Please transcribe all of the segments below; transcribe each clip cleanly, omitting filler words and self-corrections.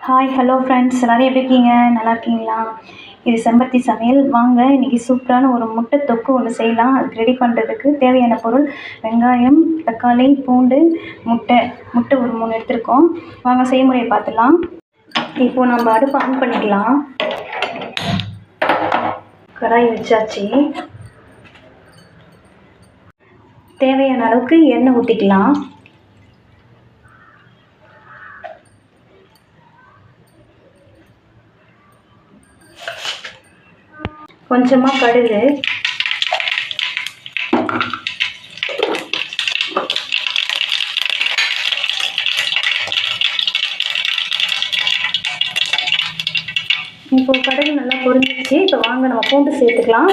Hi hello friends, எல்லோரும் எப்படி இருக்கீங்க? நல்லா இருக்கீங்களா? இது செம்பருத்தி சமையல். வாங்க இன்றைக்கி சூப்பரான ஒரு முட்டை தொக்கு ஒன்று செய்யலாம். அதுக்கு ரெடி பண்ணுறதுக்கு தேவையான பொருள் வெங்காயம், தக்காளி, பூண்டு, முட்டை ஒரு 3 எடுத்துருக்கோம். வாங்க செய்முறையை பார்த்துலாம். இப்போது நம்ம அடுப்பு ஆன் பண்ணிக்கலாம். கடாய் வச்சாச்சு. தேவையான அளவுக்கு எண்ணெய் ஊற்றிக்கலாம். கொஞ்சமாக கடுகு, இப்போ கடுகு நல்லா பொரிஞ்சிச்சு. இப்போ வாங்க நம்ம பூண்டு சேர்த்துக்கலாம்.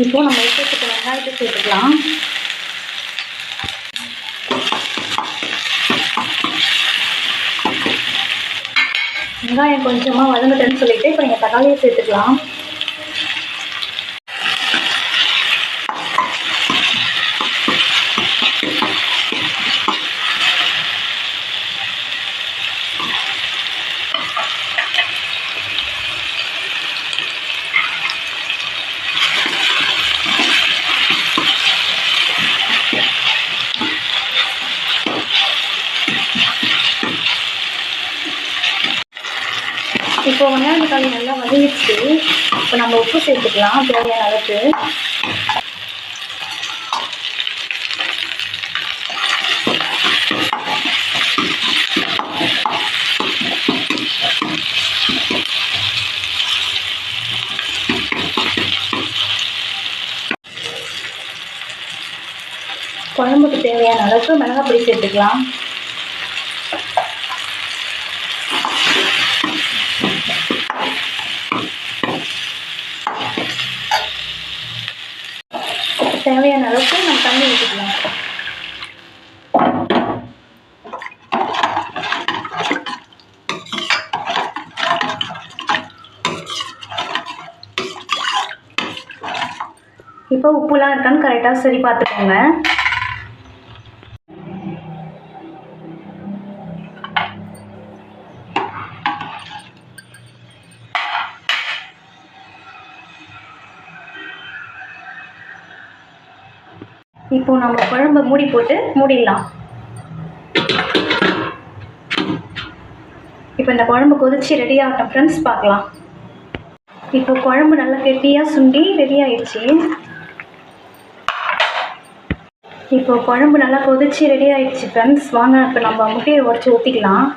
இப்போ நம்ம எடுத்துக்கிட்ட வெங்காயத்தை சேர்த்துக்கலாம். வெங்காயம் கொஞ்சமாக வதங்கட்டுன்னு சொல்லிட்டு இப்போ நீங்கள் தக்காளியை சேர்த்துக்கலாம். இப்போ வெங்காயம் தக்காளி நல்லா வதங்கிடுச்சு. இப்போ நம்ம உப்பு சேர்த்துக்கலாம் தேவையான அளவுக்கு. குழம்புக்கு தேவையான அளவுக்கு மிளகாய் பொடி சேர்த்துக்கலாம். தேவையான அளவுக்கு நம்ம தண்ணி ஊற்றிக்கலாம். இப்போ உப்புலாம் இருக்கான்னு கரெக்டாக சரி பார்த்துக்கோங்க. இப்போ நம்ம குழம்பு மூடி போட்டு மூடிடலாம். இப்போ இந்த குழம்பு கொதிச்சு ரெடி ஆகட்டும் ஃப்ரெண்ட்ஸ், பார்க்கலாம். இப்போ குழம்பு நல்லா கெட்டியாக சுண்டி ரெடி ஆயிடுச்சு. இப்போ குழம்பு நல்லா கொதிச்சு ரெடி ஆயிடுச்சு ஃப்ரெண்ட்ஸ். வாங்க இப்போ நம்ம முட்டையை உடச்சி ஊற்றிக்கலாம்.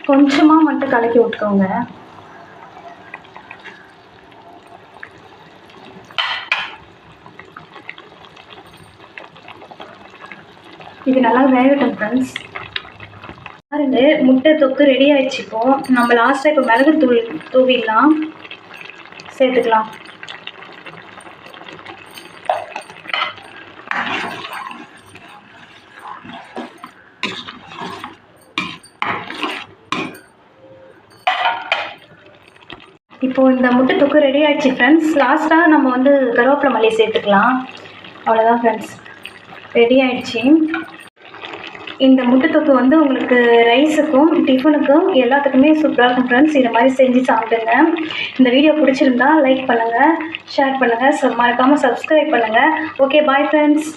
கொஞ்சமாக மட்டும் கலக்கி விட்டுக்கோங்க. இது நல்லா வேகட்டும் ஃப்ரெண்ட்ஸ். பாருங்க, முட்டை தொக்கு ரெடி ஆயிடுச்சு. இப்போ நம்ம லாஸ்ட்டாக இப்போ மிளகு தூவிடலாம், சேர்த்துக்கலாம். இப்போது இந்த முட்டை தொக்கு ரெடி ஆகிடுச்சு ஃப்ரெண்ட்ஸ். லாஸ்ட்டாக நம்ம கருவேப்பிலை மல்லி சேர்த்துக்கலாம். அவ்வளோதான் ஃப்ரெண்ட்ஸ், ரெடி ஆகிடுச்சு. இந்த முட்டை தொக்கு உங்களுக்கு ரைஸுக்கும் டிஃபனுக்கும் எல்லாத்துக்குமே சூப்பராக இருக்கும் ஃப்ரெண்ட்ஸ். இதை மாதிரி செஞ்சு சாப்பிடுங்க. இந்த வீடியோ பிடிச்சிருந்தா லைக் பண்ணுங்கள், ஷேர் பண்ணுங்கள், மறக்காமல் சப்ஸ்கிரைப் பண்ணுங்கள். Okay, bye friends.